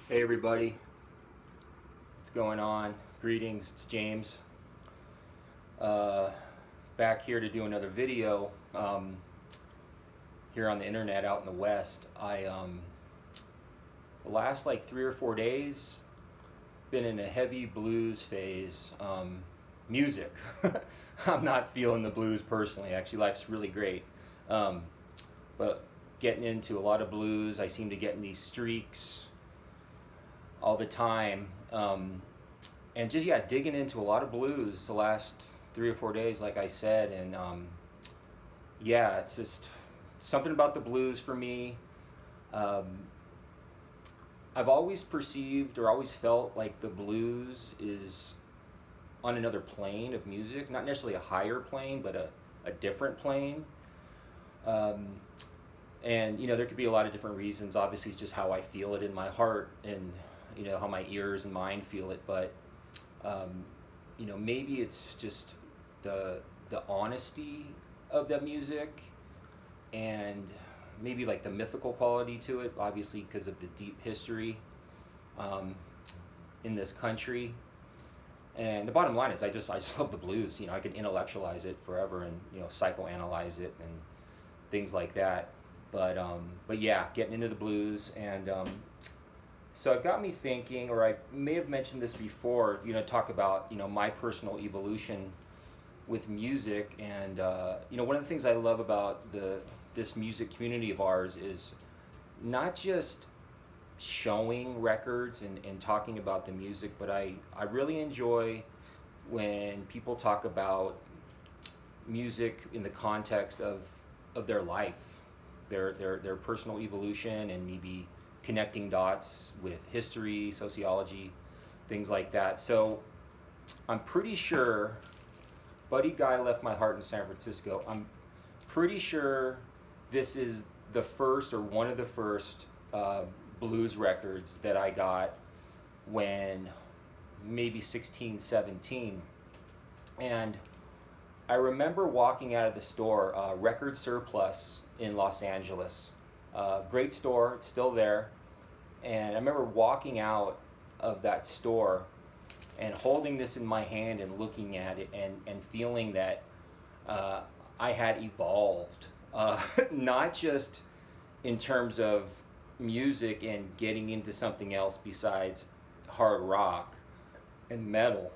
Hey everybody, what's going on? Greetings, it's James. Uh, Back here to do another video here on the internet out in the West. The last like 3 or 4 days been in a heavy blues phase. Music. I'm not feeling the blues personally. Actually, life's really great. Um, but getting into a lot of blues. I seem to get in these streaks all the time, and just digging into a lot of blues the last 3 or 4 days, like I said, and it's just something about the blues for me. Um, I've always perceived or always felt like the blues is on another plane of music, not necessarily a higher plane, but a different plane. Um, and there could be a lot of different reasons. Obviously, it's just how I feel it in my heart, and how my ears and mind feel it. But maybe it's just the honesty of that music, and maybe like the mythical quality to it, obviously because of the deep history in this country. And the bottom line is I just love the blues. I can intellectualize it forever and psychoanalyze it and things like that. But yeah, getting into the blues. And so it got me thinking, or I may have mentioned this before, talk about my personal evolution with music. And one of the things I love about this music community of ours is not just showing records and talking about the music, but I really enjoy when people talk about music in the context of their life, their personal evolution, and maybe connecting dots with history, sociology, things like that. So I'm pretty sure Buddy Guy Left My Heart in San Francisco. I'm pretty sure this is the first or one of the first blues records that I got when maybe 16, 17. And I remember walking out of the store, Record Surplus in Los Angeles. Great store, it's still there. And I remember walking out of that store and holding this in my hand and looking at it and feeling that I had evolved, not just in terms of music and getting into something else besides hard rock and metal,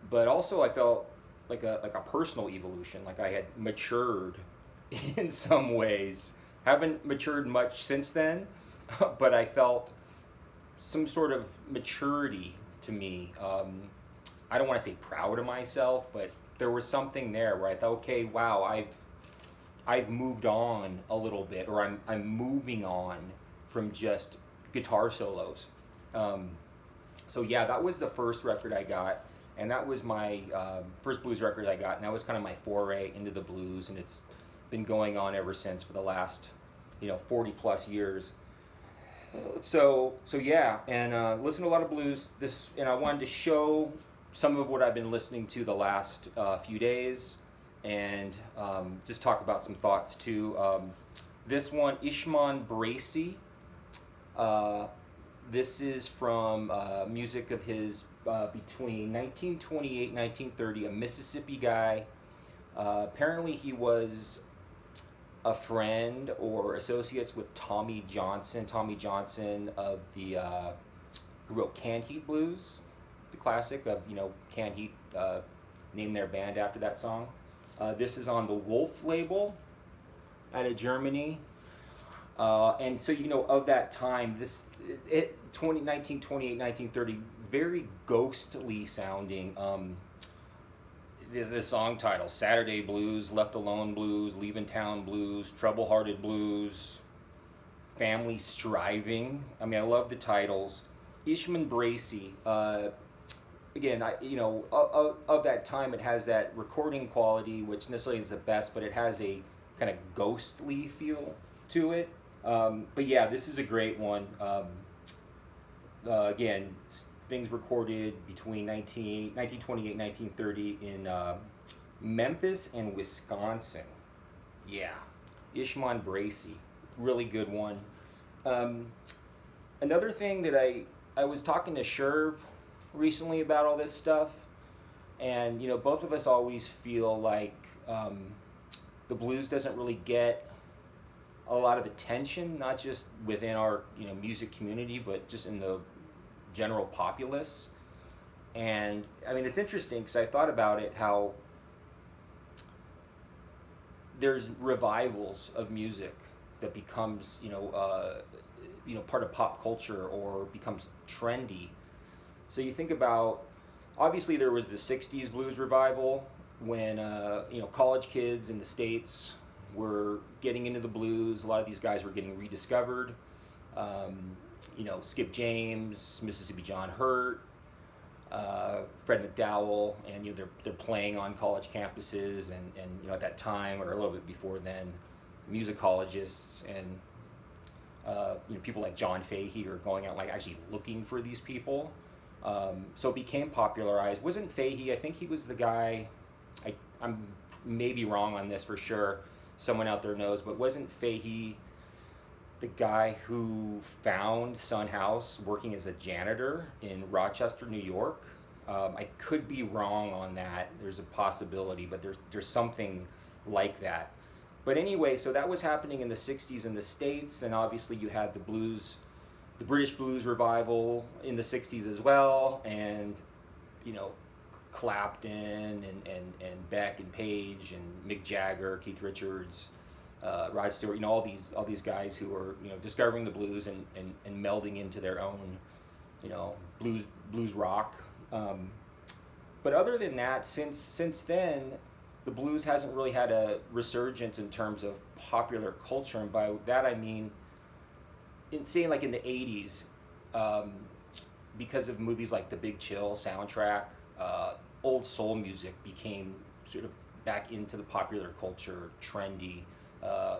but also I felt like a personal evolution, like I had matured in some ways. Haven't matured much since then, but I felt some sort of maturity to me. I don't want to say proud of myself, but there was something there where I thought, okay, wow, I've moved on a little bit, or I'm moving on from just guitar solos. So yeah, that was the first record I got, and that was my first blues record I got, and that was kind of my foray into the blues, and it's been going on ever since for the last 40 plus years. So yeah, and listen to a lot of blues. And I wanted to show some of what I've been listening to the last few days, and just talk about some thoughts too. This one, Ishman Bracy. This is from music of his between 1928 and 1930, a Mississippi guy. Apparently he was a friend or associates with Tommy Johnson. Tommy Johnson of the who wrote Canned Heat Blues, the classic of Canned Heat, named their band after that song. This is on the Wolf label out of Germany. And so of that time, 1928, 1930, very ghostly sounding. The song title: Saturday Blues, Left Alone Blues, Leaving Town Blues, Trouble Hearted Blues, Family Striving. I mean, I love the titles. Ishman Bracy. Again, of that time, it has that recording quality, which necessarily is the best, but it has a kind of ghostly feel to it. But yeah, this is a great one. Again, things recorded between 1928 and 1930 in Memphis and Wisconsin. Yeah, Ishman Bracy, really good one. Another thing that I was talking to Sherv recently about all this stuff, and both of us always feel like the blues doesn't really get a lot of attention, not just within our music community, but just in the general populace. And I mean, it's interesting because I thought about it, how there's revivals of music that becomes part of pop culture or becomes trendy. So you think about, obviously there was the 60s blues revival when college kids in the States were getting into the blues. A lot of these guys were getting rediscovered. Skip James, Mississippi John Hurt, Fred McDowell, and they're playing on college campuses, and at that time, or a little bit before then, musicologists and people like John Fahey are going out, like, actually looking for these people. So it became popularized. Wasn't Fahey, I think he was the guy, I'm maybe wrong on this for sure, someone out there knows, but wasn't Fahey the guy who found Son House working as a janitor in Rochester, New York? I could be wrong on that. There's a possibility, but there's something like that. But anyway, so that was happening in the 60s in the States, and obviously you had the British blues revival in the 60s as well, and Clapton and Beck and Page and Mick Jagger, Keith Richards, Rod Stewart, all these guys who were discovering the blues and melding into their own blues rock. But other than that, since then, the blues hasn't really had a resurgence in terms of popular culture, and by that I mean, in the 80s, because of movies like the Big Chill soundtrack, old soul music became sort of back into the popular culture, trendy,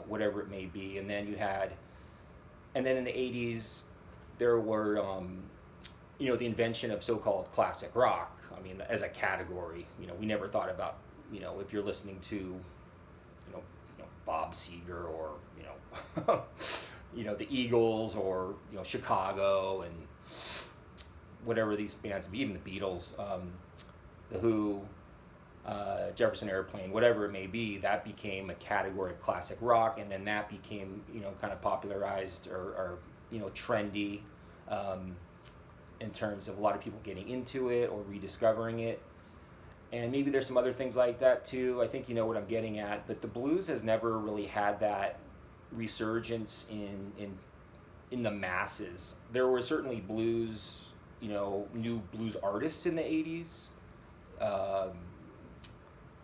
whatever it may be. And then in the 80s, there were, the invention of so-called classic rock. I mean, as a category, we never thought about, if you're listening to, Bob Seger or, the Eagles or, Chicago and whatever these bands, even the Beatles, the Who, Jefferson Airplane, whatever it may be, that became a category of classic rock, and then that became, kind of popularized or trendy, in terms of a lot of people getting into it or rediscovering it. And maybe there's some other things like that too. I think you know what I'm getting at, but the blues has never really had that resurgence in the masses. There were certainly blues, new blues artists in the 80s.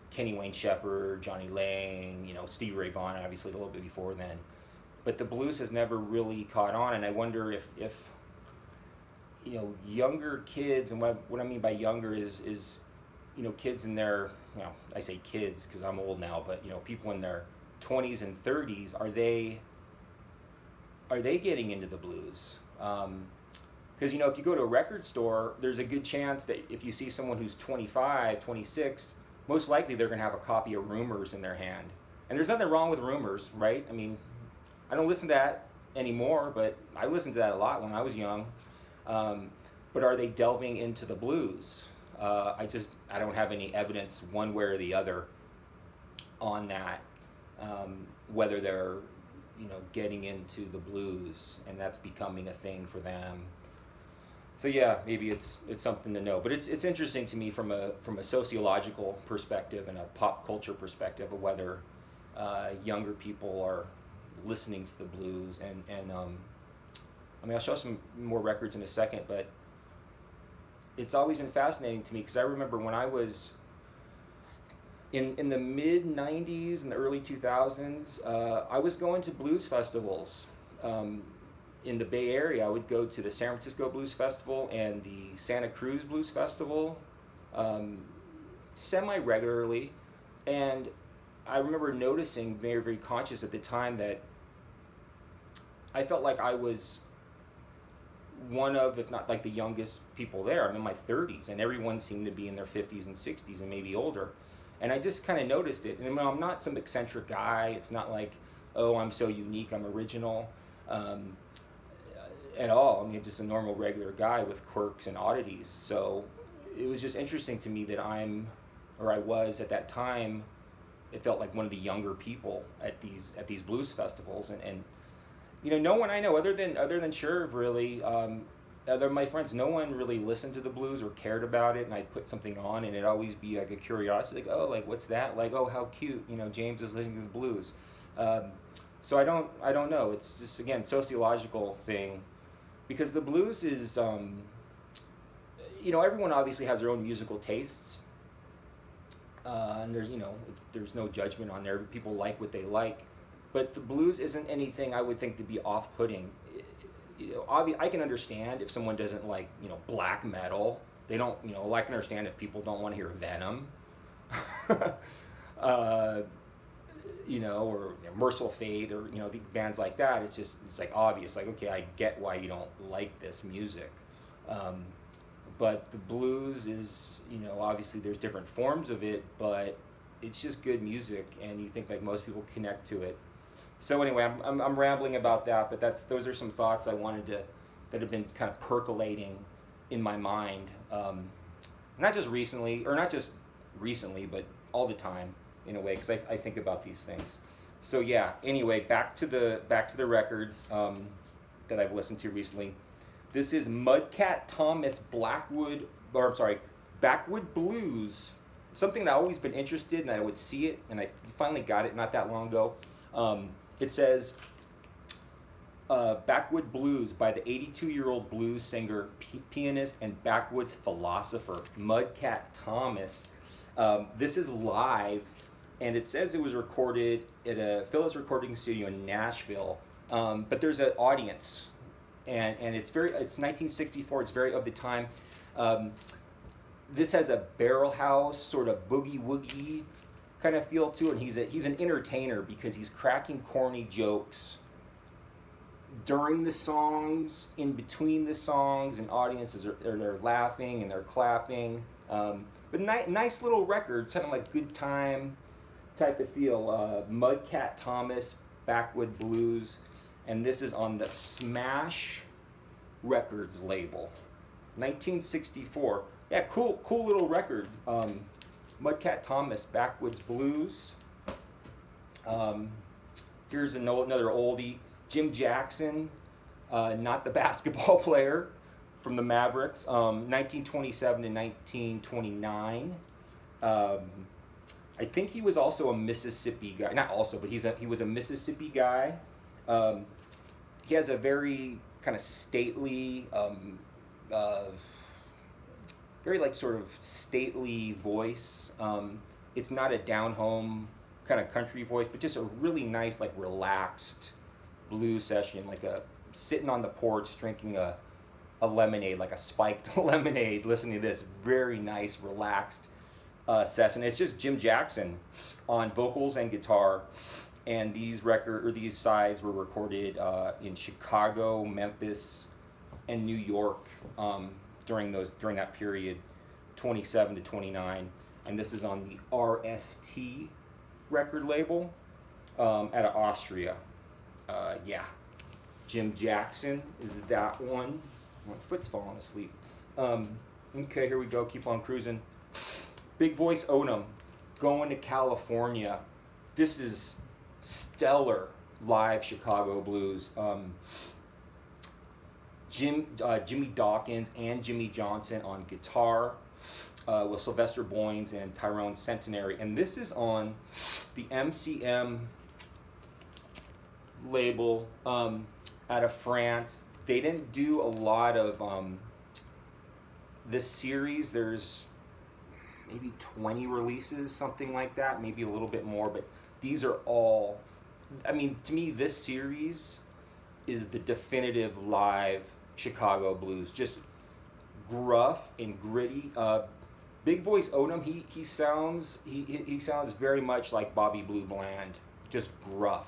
Kenny Wayne Shepherd, Johnny Lang, Stevie Ray Vaughan, obviously a little bit before then. But the blues has never really caught on, and I wonder if younger kids, and what I mean by younger is kids in their, I say kids because I'm old now, but people in their 20s and 30s, are they getting into the blues? Because if you go to a record store, there's a good chance that if you see someone who's 25, 26, most likely they're going to have a copy of Rumors in their hand. And there's nothing wrong with Rumors, right? I mean, I don't listen to that anymore, but I listened to that a lot when I was young. But are they delving into the blues? I don't have any evidence one way or the other on that, whether they're getting into the blues and that's becoming a thing for them. So yeah, maybe it's something to know. But it's interesting to me from a sociological perspective and a pop culture perspective of whether younger people are listening to the blues. And I mean, I'll show some more records in a second, but it's always been fascinating to me because I remember when I was in the mid 90s and the early 2000s, I was going to blues festivals. In the Bay Area, I would go to the San Francisco Blues Festival and the Santa Cruz Blues Festival semi-regularly. And I remember noticing very, very conscious at the time that I felt like I was one of, if not like the youngest people there. I'm in my 30s, and everyone seemed to be in their 50s and 60s and maybe older. And I just kind of noticed it. And I'm not some eccentric guy. It's not like, oh, I'm so unique, I'm original. at all. I mean, just a normal, regular guy with quirks and oddities. So it was just interesting to me that I was at that time. It felt like one of the younger people at these blues festivals, and no one I know other than Sherv really. Other my friends, no one really listened to the blues or cared about it, and I'd put something on, and it'd always be like a curiosity, like, oh, like what's that? Like, oh, how cute, James is listening to the blues. So I don't know. It's just again sociological thing, because the blues is, everyone obviously has their own musical tastes, and there's no judgment on there. People like what they like, but the blues isn't anything I would think to be off-putting. I can understand if someone doesn't like, black metal. They don't, I can understand if people don't want to hear Venom, or Merciful Fate, or the bands like that. It's like obvious. Like, okay, I get why you don't like this music, but the blues is, obviously there's different forms of it, but it's just good music, and you think like most people connect to it. So anyway, I'm rambling about that, but those are some thoughts I wanted that have been kind of percolating in my mind, not just recently, but all the time in a way, because I think about these things. So yeah. Anyway, back to the records that I've listened to recently. This is Mudcat Thomas Backwood Blues. Something that I've always been interested in, and I would see it, and I finally got it not that long ago. It says, Backwood Blues by the 82-year-old blues singer, pianist, and backwoods philosopher, Mudcat Thomas. This is live, and it says it was recorded at a Phillips recording studio in Nashville, but there's an audience, and it's 1964, it's very of the time. This has a barrel house, sort of boogie-woogie kind of feel to it, and he's an entertainer because he's cracking corny jokes during the songs, in between the songs, and audiences they're laughing and they're clapping. But nice little record, kind of like good time type of feel. Mudcat Thomas, Backwood Blues, and this is on the Smash Records label, 1964. Yeah, cool little record. Mudcat Thomas, Backwoods Blues. Here's another oldie. Jim Jackson, not the basketball player, from the Mavericks, 1927 to 1929. I think he was also a Mississippi guy. Not also, but he was a Mississippi guy. He has a very kind of stately, very like sort of stately voice. It's not a down-home kind of country voice, but just a really nice, like relaxed blues session, like sitting on the porch drinking a lemonade, like a spiked lemonade, listening to this very nice, relaxed session. It's just Jim Jackson on vocals and guitar, and these sides were recorded in Chicago, Memphis, and New York during that period, 27 to 29, and this is on the RST record label out of Austria. Yeah, Jim Jackson is that one. My foot's falling asleep. Okay, here we go. Keep on cruising. Big Voice ODM, Going to California. This is stellar live Chicago blues. Jimmy Dawkins and Jimmy Johnson on guitar, with Sylvester Boynes and Tyrone Centenary, and this is on the MCM label out of France. They didn't do a lot of this series. There's maybe 20 releases, something like that, maybe a little bit more, but these are all, I mean, to me, this series is the definitive live Chicago blues, just gruff and gritty. Big Voice ODM, he sounds very much like Bobby Blue Bland, just gruff.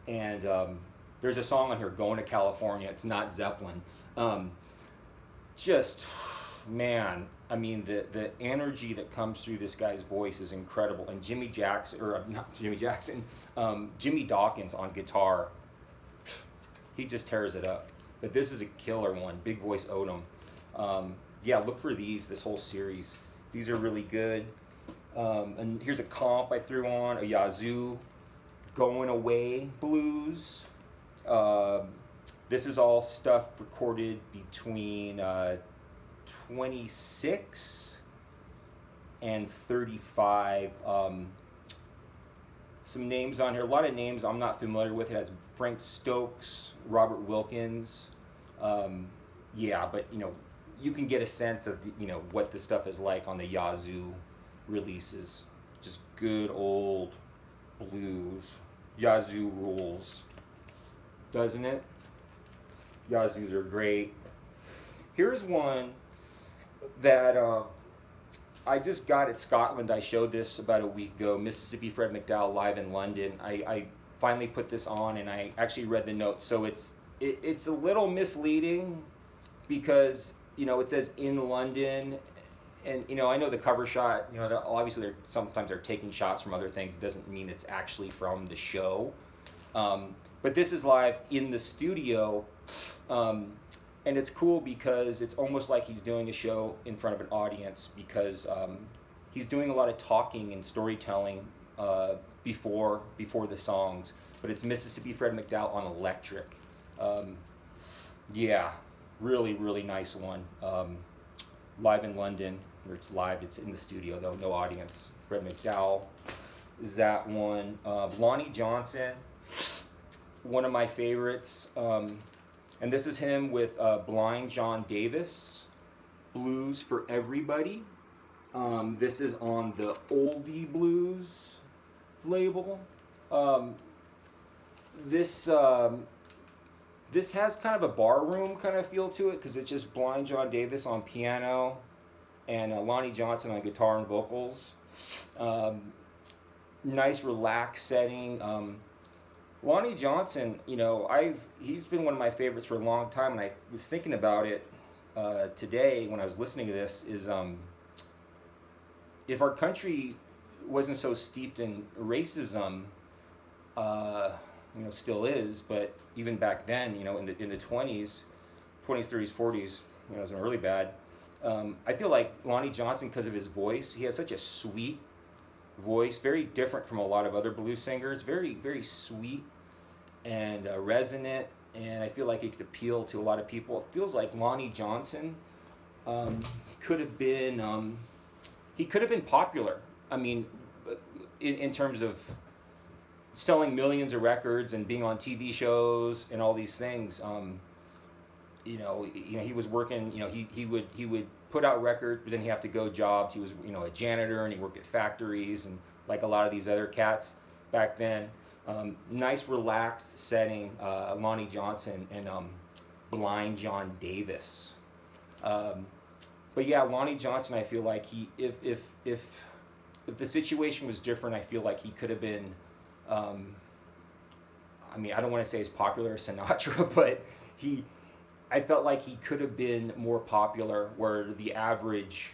And there's a song on here, Going to California. It's not Zeppelin. Just, man, I mean, the energy that comes through this guy's voice is incredible. And Jimmy Dawkins on guitar, he just tears it up. but this is a killer one. Big Voice ODM. Yeah, look for this whole series. These are really good. And here's a comp I threw on, a Yazoo Going Away Blues. This is all stuff recorded between 26 and 35. Some names on here, a lot of names I'm not familiar with. It has Frank Stokes, Robert Wilkins. Yeah, but you can get a sense of what the stuff is like on the Yazoo releases. Just good old blues. Yazoo rules, doesn't it? Yazoos are great. Here's one that I just got at Scotland. I showed this about a week ago. Mississippi Fred McDowell live in London. I finally put this on and I actually read the notes. So it's a little misleading because it says in London, and I know the cover shot. Obviously sometimes they're taking shots from other things. It doesn't mean it's actually from the show. But this is live in the studio. And it's cool because it's almost like he's doing a show in front of an audience because he's doing a lot of talking and storytelling before the songs. But it's Mississippi Fred McDowell on electric. Yeah, really, really nice one. Live in London, where it's live, it's in the studio though, no audience. Fred McDowell is that one. Lonnie Johnson, one of my favorites. And this is him with Blind John Davis, Blues for Everybody. This is on the Oldie Blues label. This has kind of a bar room kind of feel to it because it's just Blind John Davis on piano and Lonnie Johnson on guitar and vocals. Nice relaxed setting. Lonnie Johnson, he's been one of my favorites for a long time, and I was thinking about it today when I was listening to this, is if our country wasn't so steeped in racism, still is, but even back then, in the 20s, 30s, 40s, it was really bad. I feel like Lonnie Johnson, because of his voice, he has such a sweet voice, very different from a lot of other blues singers, very, very sweet and resonant, and I feel like it could appeal to a lot of people. It feels like Lonnie Johnson could have been popular. I mean, in terms of selling millions of records and being on TV shows and all these things. He was working. He would put out records, but then he'd have to go jobs. He was a janitor and he worked at factories and like a lot of these other cats back then. Nice relaxed setting. Lonnie Johnson and Blind John Davis. But yeah, Lonnie Johnson, I feel like if the situation was different, I feel like he could have been. I don't want to say as popular as Sinatra, but I felt like he could have been more popular where the average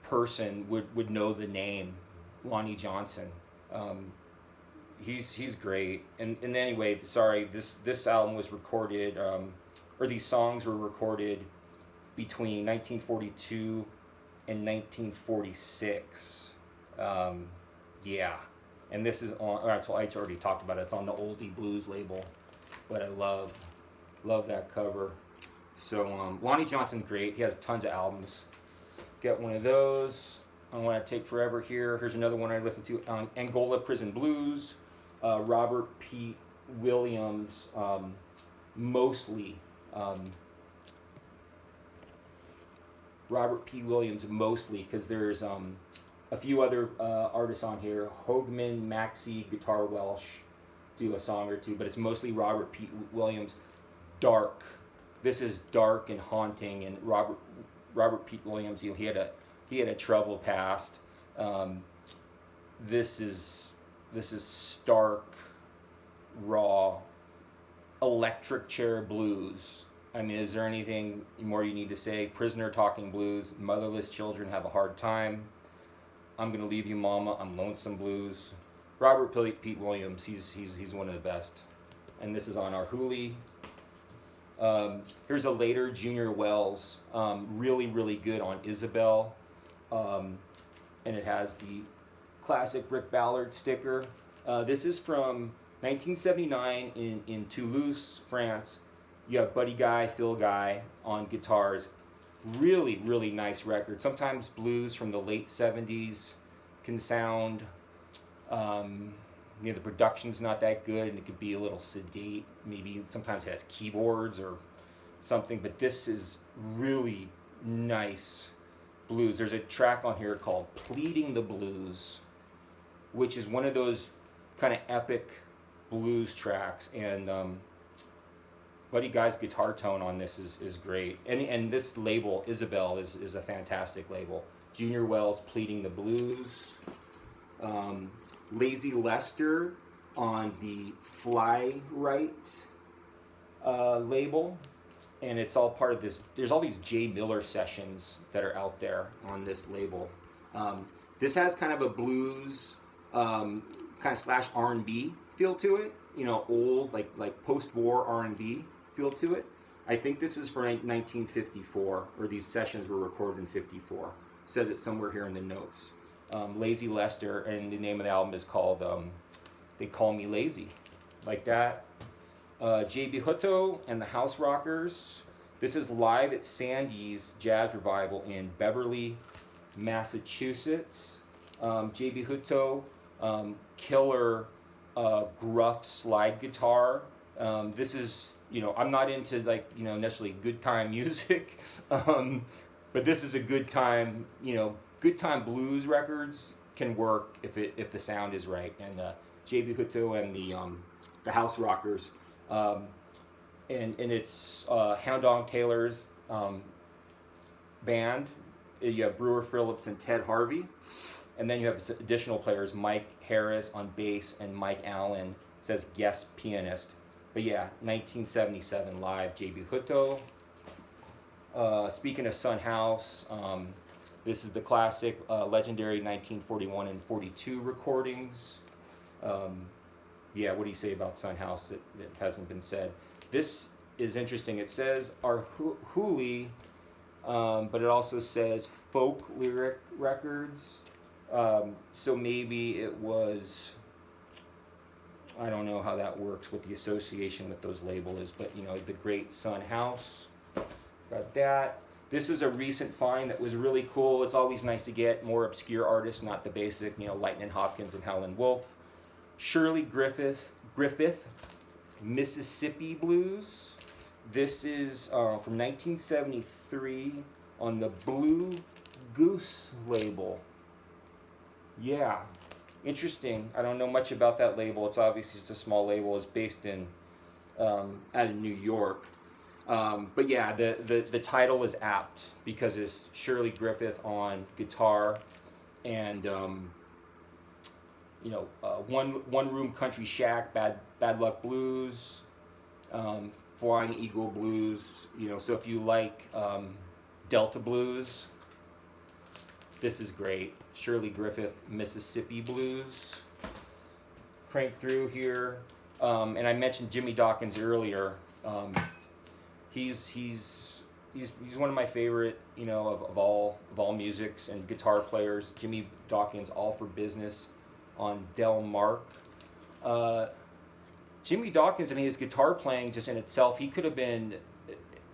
person would know the name Lonnie Johnson. He's great. And anyway, sorry, this album was recorded, or these songs were recorded between 1942 and 1946. Yeah. And this is on, I already talked about it, it's on the Oldie Blues label, but I love that cover. So Lonnie Johnson, great. He has tons of albums. Get one of those. I want to take forever here. Here's another one I listened to, Angola Prison Blues, Robert P. Williams, mostly. Robert P. Williams, mostly, because there's a few other artists on here. Hoagman, Maxey, Guitar Welsh do a song or two, but it's mostly Robert P. Williams. Dark. This is dark and haunting, and Robert P. Williams, he had a troubled past. This is stark, raw, electric chair blues. I mean, is there anything more you need to say? Prisoner talking blues. Motherless children have a hard time. I'm gonna leave you, mama. I'm lonesome blues. Robert Pete Williams. He's one of the best. And this is on our Hooli. Here's a later Junior Wells, really, really good on Isabel. And it has the classic Rick Ballard sticker. This is from 1979 in Toulouse, France. You have Buddy Guy, Phil Guy on guitars. Really, really nice record. Sometimes blues from the late 70s can sound, the production's not that good and it could be a little sedate. Maybe sometimes it has keyboards or something, but this is really nice blues. There's a track on here called Pleading the Blues, which is one of those kind of epic blues tracks, and Buddy Guy's guitar tone on this is great. And this label, Isabel, is a fantastic label. Junior Wells, Pleading the Blues. Lazy Lester on the Fly Right label. And it's all part of this. There's all these Jay Miller sessions that are out there on this label. This has kind of a blues, kind of slash R&B feel to it. Old, like post-war R&B feel to it. I think this is for 1954, or these sessions were recorded in 54. It says it somewhere here in the notes. Lazy Lester, and the name of the album is called They Call Me Lazy, like that. J.B. Hutto and the House Rockers. This is live at Sandy's Jazz Revival in Beverly, Massachusetts. J.B. Hutto, killer gruff slide guitar. This is, I'm not into necessarily good time music, but this is a good time, good time blues records can work if the sound is right. And J.B. Hutto and the House Rockers, and it's Hound Dog Taylor's band. You have Brewer Phillips and Ted Harvey, and then you have additional players, Mike Harris on bass and Mike Allen says guest pianist. But yeah, 1977 live, J.B. Hutto. Speaking of Son House, this is the classic, legendary 1941 and 42 recordings. Yeah, what do you say about Son House that hasn't been said? This is interesting. It says our Hooli, but it also says folk lyric records. So maybe it was, I don't know how that works, what the association with those labels is, but the great Son House, got that. This is a recent find that was really cool. It's always nice to get more obscure artists, not the basic, Lightnin' Hopkins and Howlin' Wolf. Shirley Griffith, Mississippi Blues. This is from 1973 on the Blue Goose label. Yeah, interesting. I don't know much about that label. It's obviously just a small label. It's based in out of New York. But yeah, the title is apt because it's Shirley Griffith on guitar, and One Room Country Shack, Bad Luck Blues, Flying Eagle Blues. So if you like Delta Blues, this is great. Shirley Griffith, Mississippi Blues. Crank through here, and I mentioned Jimmy Dawkins earlier. He's one of my favorite, of all musics and guitar players. Jimmy Dawkins, All for Business on Del Mark. Jimmy Dawkins, his guitar playing just in itself, he could have been.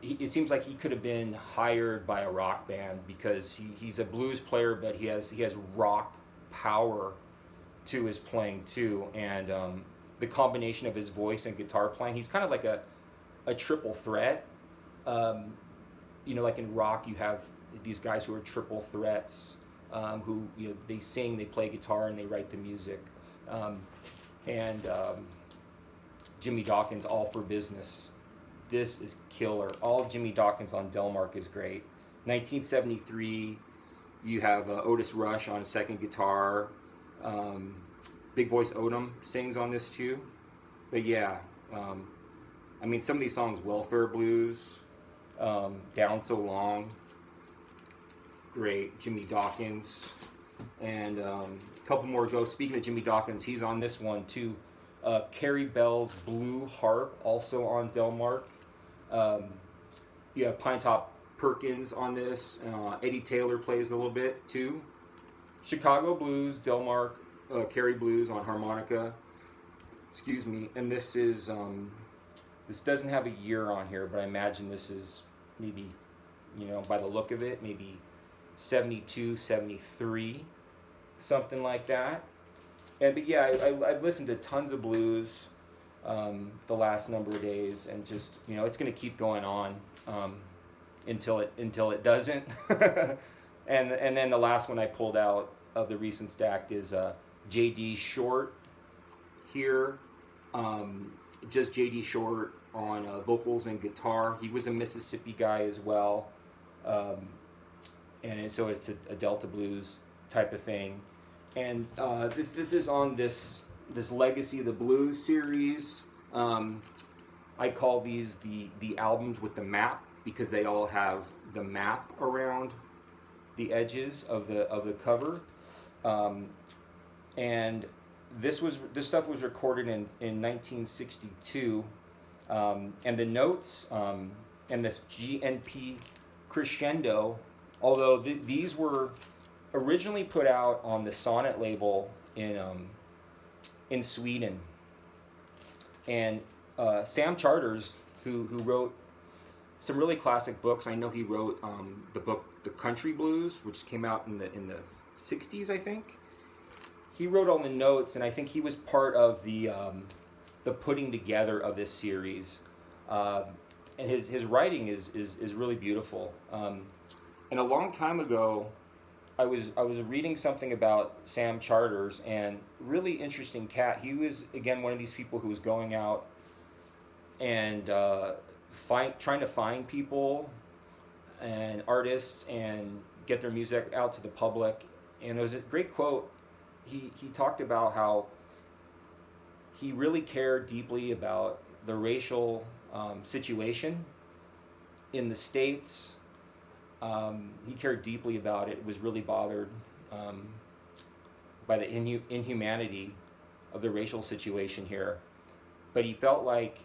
It seems like he could have been hired by a rock band because he's a blues player, but he has rock power to his playing too, and the combination of his voice and guitar playing, he's kind of like a triple threat. Like in rock, you have these guys who are triple threats, who they sing, they play guitar, and they write the music. Jimmy Dawkins, All for Business. This is killer. All Jimmy Dawkins on Delmark is great. 1973, you have Otis Rush on second guitar. Big Voice Odom sings on this too. But yeah, some of these songs, Welfare Blues, Down So Long, great. Jimmy Dawkins. And a couple more go. Speaking of Jimmy Dawkins, he's on this one too. Carrie Bell's Blue Harp, also on Delmark. Um, you have Pine Top Perkins on this. Eddie Taylor plays a little bit too. Chicago Blues, Delmark, Cary Blues on harmonica. Excuse me. And this is this doesn't have a year on here, but I imagine this is maybe, you know, by the look of it, maybe 72, 73, something like that. And but yeah, I've listened to tons of blues the last number of days, and just, you know, it's going to keep going on until it doesn't. and then the last one I pulled out of the recent stack is J.D. Short here. Just J.D. Short on vocals and guitar. He was a Mississippi guy as well, and so it's a Delta blues type of thing. And this is on this Legacy of the Blues series. I call these the albums with the map, because they all have the map around the edges of the cover. And this stuff was recorded in 1962, and the notes and this GNP crescendo, although these were originally put out on the Sonnet label in Sweden, and Sam Charters, who wrote some really classic books. I know he wrote the book The Country Blues, which came out in the 60s, I think. He wrote all the notes, and I think he was part of the putting together of this series. And his writing is really beautiful. And a long time ago, I was reading something about Sam Charters, and really interesting cat. He was, again, one of these people who was going out and trying to find people and artists and get their music out to the public. And it was a great quote. He talked about how he really cared deeply about the racial situation in the States. He cared deeply about it. Was really bothered by the inhumanity of the racial situation here. But he felt like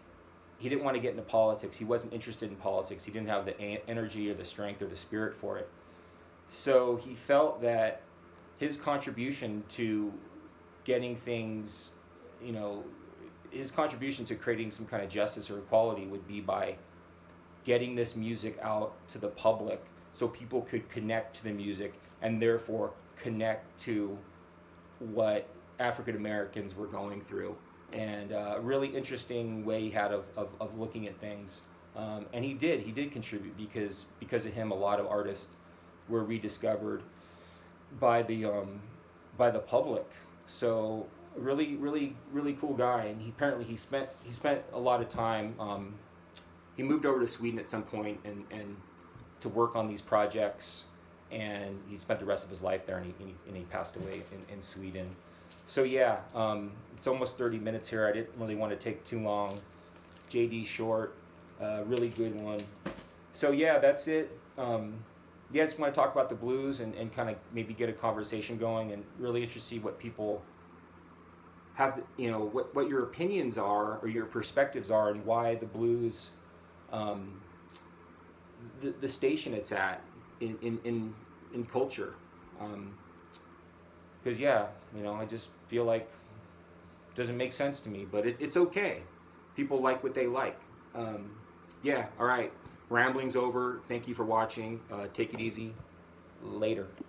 he didn't want to get into politics. He wasn't interested in politics. He didn't have the energy or the strength or the spirit for it. So he felt that his contribution to getting things, you know, his contribution to creating some kind of justice or equality would be by getting this music out to the public, so people could connect to the music and therefore connect to what African Americans were going through. And a really interesting way he had of looking at things. And he did contribute, because of him, a lot of artists were rediscovered by the public. So really cool guy. And he spent a lot of time. He moved over to Sweden at some point and to work on these projects, and he spent the rest of his life there, and he passed away in Sweden. So yeah, it's almost 30 minutes here. I didn't really want to take too long. J.D. Short, really good one. So yeah, that's it. Yeah, I just want to talk about the blues and kind of maybe get a conversation going, and really interested to see what people have, you know, what your opinions are or your perspectives are, and why the blues, the station it's at in culture. Because yeah, you know, I just feel like it doesn't make sense to me, but it's okay. People like what they like. Yeah, all right. Rambling's over. Thank you for watching. Take it easy. Later.